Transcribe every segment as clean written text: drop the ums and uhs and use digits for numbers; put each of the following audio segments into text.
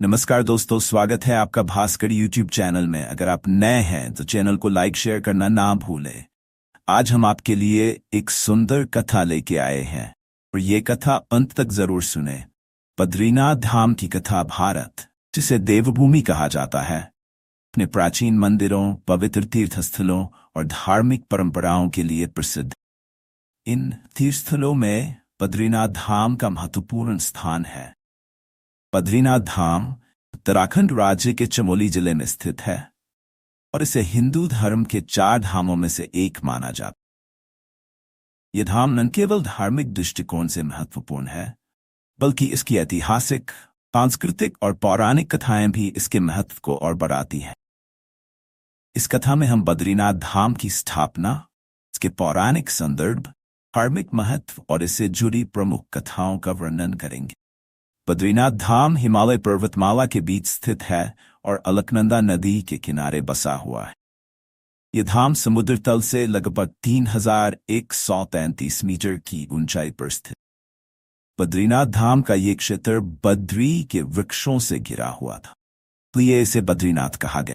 नमस्कार दोस्तों, स्वागत है आपका भास्कर यूट्यूब चैनल में। अगर आप नए हैं तो चैनल को लाइक शेयर करना ना भूलें। आज हम आपके लिए एक सुंदर कथा लेके आए हैं और ये कथा अंत तक जरूर सुने। बद्रीनाथ धाम की कथा भारत, जिसे देवभूमि कहा जाता है, अपने प्राचीन मंदिरों, पवित्र तीर्थस्थलों और धार्मिक परंपराओं के लिए प्रसिद्ध। इन तीर्थस्थलों में बद्रीनाथ धाम का महत्वपूर्ण स्थान है। बद्रीनाथ धाम उत्तराखंड राज्य के चमोली जिले में स्थित है और इसे हिंदू धर्म के 4 धामों में से एक माना जाता है। यह धाम न केवल धार्मिक दृष्टिकोण से महत्वपूर्ण है, बल्कि इसकी ऐतिहासिक, सांस्कृतिक और पौराणिक कथाएं भी इसके महत्व को और बढ़ाती हैं। इस कथा में हम बद्रीनाथ धाम की स्थापना, इसके पौराणिक संदर्भ, धार्मिक महत्व और इससे जुड़ी प्रमुख कथाओं का वर्णन करेंगे। बद्रीनाथ धाम हिमालय पर्वतमाला के बीच स्थित है और अलकनंदा नदी के किनारे बसा हुआ है। यह धाम समुद्र तल से लगभग 3133 मीटर की ऊंचाई पर स्थित। बद्रीनाथ धाम का ये क्षेत्र बद्री के वृक्षों से घिरा हुआ था, इसलिए इसे बद्रीनाथ कहा गया।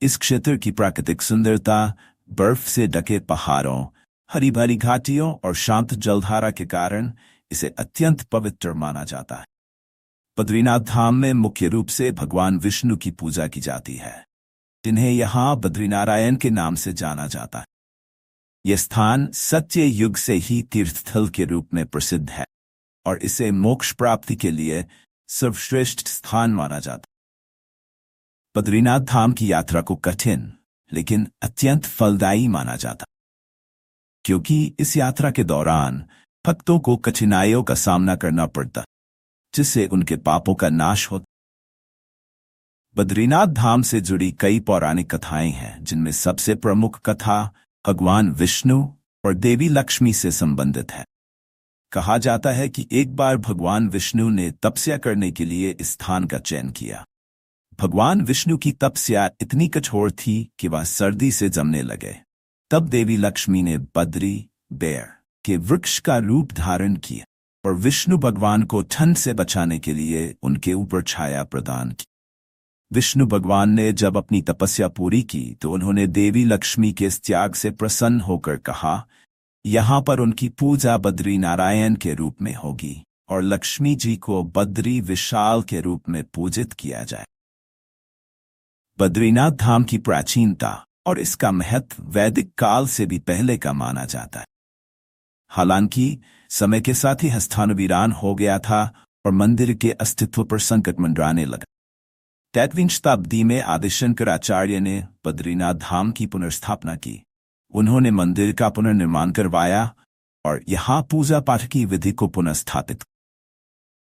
इस क्षेत्र की प्राकृतिक सुंदरता, बर्फ से ढके पहाड़ों, हरी भरी घाटियों और शांत जलधारा के कारण इसे अत्यंत पवित्र माना जाता है। बद्रीनाथ धाम में मुख्य रूप से भगवान विष्णु की पूजा की जाती है, जिन्हें यहाँ बद्रीनारायण के नाम से जाना जाता है। यह स्थान सत्य युग से ही तीर्थस्थल के रूप में प्रसिद्ध है और इसे मोक्ष प्राप्ति के लिए सर्वश्रेष्ठ स्थान माना जाता है। बद्रीनाथ धाम की यात्रा को कठिन लेकिन अत्यंत फलदायी माना जाता है, क्योंकि इस यात्रा के दौरान भक्तों को कठिनाइयों का सामना करना पड़ता, जिससे उनके पापों का नाश होता। बद्रीनाथ धाम से जुड़ी कई पौराणिक कथाएं हैं, जिनमें सबसे प्रमुख कथा भगवान विष्णु और देवी लक्ष्मी से संबंधित है। कहा जाता है कि एक बार भगवान विष्णु ने तपस्या करने के लिए इस स्थान का चयन किया। भगवान विष्णु की तपस्या इतनी कठोर थी कि वह सर्दी से जमने लगे। तब देवी लक्ष्मी ने बद्री बेर के वृक्ष का रूप धारण किया और विष्णु भगवान को ठंड से बचाने के लिए उनके ऊपर छाया प्रदान की। विष्णु भगवान ने जब अपनी तपस्या पूरी की तो उन्होंने देवी लक्ष्मी के इस त्याग से प्रसन्न होकर कहा, यहाँ पर उनकी पूजा बद्री नारायण के रूप में होगी और लक्ष्मी जी को बद्री विशाल के रूप में पूजित किया जाए। बद्रीनाथ धाम की प्राचीनता और इसका महत्व वैदिक काल से भी पहले का माना जाता है। हालांकि समय के साथ ही स्थान वीरान हो गया था और मंदिर के अस्तित्व पर संकट मंडराने लगा। 8वीं शताब्दी में आदि शंकराचार्य ने बद्रीनाथ धाम की पुनर्स्थापना की। उन्होंने मंदिर का पुनर्निर्माण करवाया और यहाँ पूजा पाठ की विधि को पुनर्स्थापित।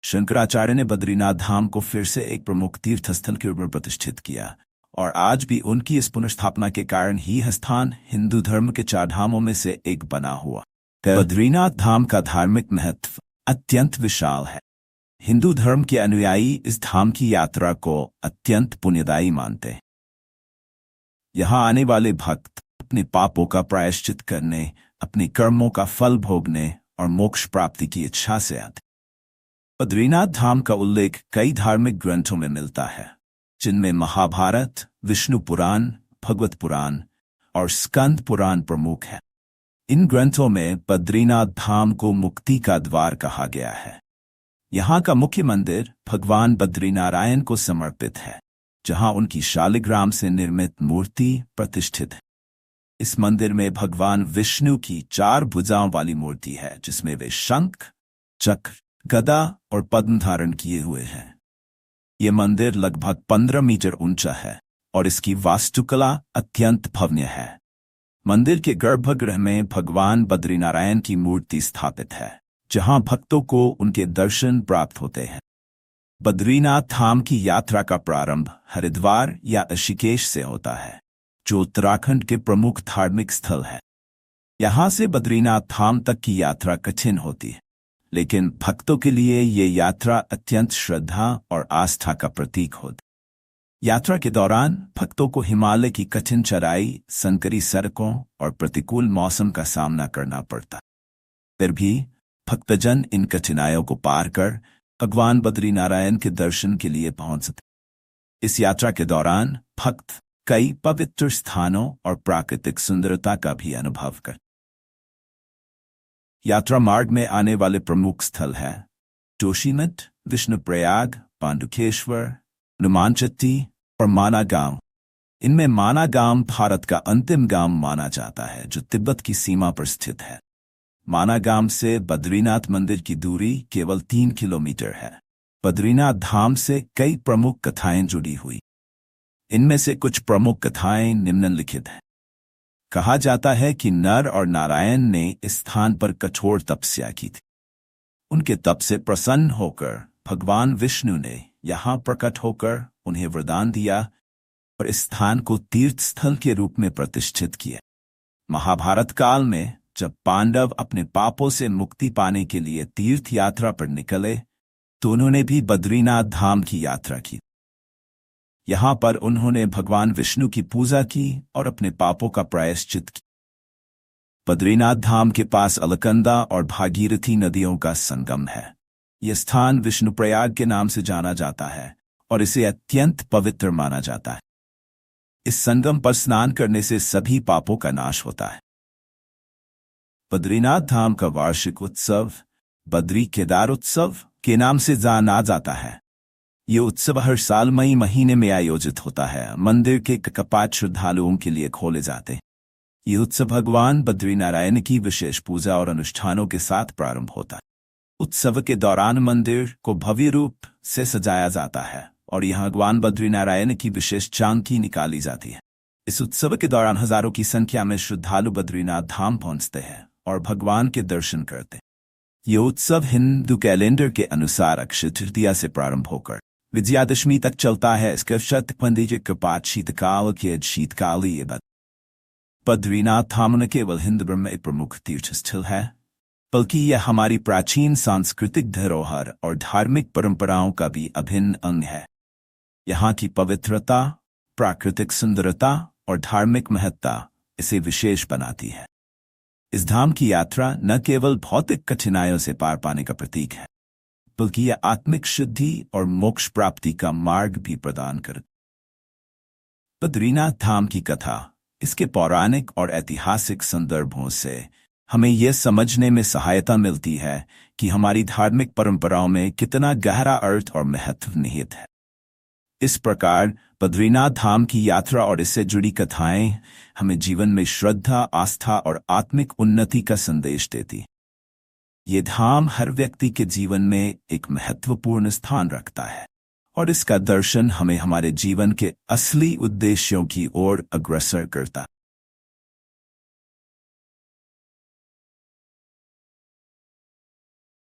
शंकराचार्य ने बद्रीनाथ धाम को फिर से एक प्रमुख तीर्थस्थल के रूप में प्रतिष्ठित किया और आज भी उनकी इस पुनर्स्थापना के कारण ही यह स्थान हिंदू धर्म के 4 धामों में से एक बना हुआ। बद्रीनाथ धाम का धार्मिक महत्व अत्यंत विशाल है। हिंदू धर्म के अनुयायी इस धाम की यात्रा को अत्यंत पुण्यदायी मानते हैं। यहाँ आने वाले भक्त अपने पापों का प्रायश्चित करने, अपने कर्मों का फल भोगने और मोक्ष प्राप्ति की इच्छा से आते। बद्रीनाथ धाम का उल्लेख कई धार्मिक ग्रंथों में मिलता है, जिनमें महाभारत, विष्णु पुराण, भगवत पुराण और स्कंद पुराण प्रमुख है। इन ग्रंथों में बद्रीनाथ धाम को मुक्ति का द्वार कहा गया है। यहाँ का मुख्य मंदिर भगवान बद्रीनारायण को समर्पित है, जहाँ उनकी शालिग्राम से निर्मित मूर्ति प्रतिष्ठित है। इस मंदिर में भगवान विष्णु की 4 भुजाओं वाली मूर्ति है, जिसमें वे शंख, चक्र, गदा और पद्म धारण किए हुए हैं। ये मंदिर लगभग 15 मीटर ऊंचा है और इसकी वास्तुकला अत्यंत भव्य है। मंदिर के गर्भगृह में भगवान बद्रीनारायण की मूर्ति स्थापित है, जहां भक्तों को उनके दर्शन प्राप्त होते हैं। बद्रीनाथ धाम की यात्रा का प्रारंभ हरिद्वार या ऋषिकेश से होता है, जो उत्तराखंड के प्रमुख धार्मिक स्थल है। यहां से बद्रीनाथ धाम तक की यात्रा कठिन होती है, लेकिन भक्तों के लिए ये यात्रा अत्यंत श्रद्धा और आस्था का प्रतीक होती। यात्रा के दौरान भक्तों को हिमालय की कठिन चढ़ाई, संकरी सड़कों और प्रतिकूल मौसम का सामना करना पड़ता। फिर भी भक्तजन इन कठिनाइयों को पार कर भगवान बद्रीनारायण के दर्शन के लिए पहुंचते। इस यात्रा के दौरान भक्त कई पवित्र स्थानों और प्राकृतिक सुंदरता का भी अनुभव कर। यात्रा मार्ग में आने वाले प्रमुख स्थल हैं जोशीमठ, विष्णुप्रयाग, पांडुकेश्वर, हनुमानचट्टी और माना गांव। इनमें माना गांव भारत का अंतिम गांव माना जाता है जो तिब्बत की सीमा पर स्थित है। माना गांव से बद्रीनाथ मंदिर की दूरी केवल 3 किलोमीटर है। बद्रीनाथ धाम से कई प्रमुख कथाएं जुड़ी हुई। इनमें से कुछ प्रमुख कथाएं निम्नलिखित हैं। कहा जाता है कि नर और नारायण ने इस स्थान पर कठोर तपस्या की थी। उनके तप से प्रसन्न होकर भगवान विष्णु ने यहां प्रकट होकर उन्हें वरदान दिया और इस स्थान को तीर्थ स्थल के रूप में प्रतिष्ठित किया। महाभारत काल में जब पांडव अपने पापों से मुक्ति पाने के लिए तीर्थ यात्रा पर निकले तो उन्होंने भी बद्रीनाथ धाम की यात्रा की। यहां पर उन्होंने भगवान विष्णु की पूजा की और अपने पापों का प्रायश्चित किया। बद्रीनाथ धाम के पास अलकनंदा और भागीरथी नदियों का संगम है। यह स्थान विष्णुप्रयाग के नाम से जाना जाता है और इसे अत्यंत पवित्र माना जाता है। इस संगम पर स्नान करने से सभी पापों का नाश होता है। बद्रीनाथ धाम का वार्षिक उत्सव बद्री केदार उत्सव के नाम से जाना जाता है। ये उत्सव हर साल मई महीने में आयोजित होता है। मंदिर के कपाट श्रद्धालुओं के लिए खोले जाते हैं। ये उत्सव भगवान बद्रीनारायण की विशेष पूजा और अनुष्ठानों के साथ प्रारंभ होता है। उत्सव के दौरान मंदिर को भव्य रूप से सजाया जाता है और यहाँ भगवान बद्रीनारायण की विशेष झांकी निकाली जाती है। इस उत्सव के दौरान हजारों की संख्या में श्रद्धालु बद्रीनाथ धाम पहुंचते हैं और भगवान के दर्शन करते हैं। ये उत्सव हिंदू कैलेंडर के अनुसार अक्षय तृतीया से प्रारंभ होकर विजयादशमी तक चलता है। इसका शतपंदी के कपाट शीतकाल के शीतकालीय बद्रीनाथ धाम न केवल हिंदू धर्म में एक प्रमुख तीर्थस्थल है बल्कि यह हमारी प्राचीन सांस्कृतिक धरोहर और धार्मिक परंपराओं का भी अभिन्न अंग है। यहाँ की पवित्रता, प्राकृतिक सुंदरता और धार्मिक महत्ता इसे विशेष बनाती है। इस धाम की यात्रा न केवल भौतिक कठिनाइयों से पार पाने का प्रतीक है बल्कि यह आत्मिक शुद्धि और मोक्ष प्राप्ति का मार्ग भी प्रदान करती है। बद्रीनाथ धाम की कथा इसके पौराणिक और ऐतिहासिक संदर्भों से हमें यह समझने में सहायता मिलती है कि हमारी धार्मिक परंपराओं में कितना गहरा अर्थ और महत्व निहित है। इस प्रकार बद्रीनाथ धाम की यात्रा और इससे जुड़ी कथाएं हमें जीवन में श्रद्धा, आस्था और आत्मिक उन्नति का संदेश देती। ये धाम हर व्यक्ति के जीवन में एक महत्वपूर्ण स्थान रखता है और इसका दर्शन हमें हमारे जीवन के असली उद्देश्यों की ओर अग्रसर करता है।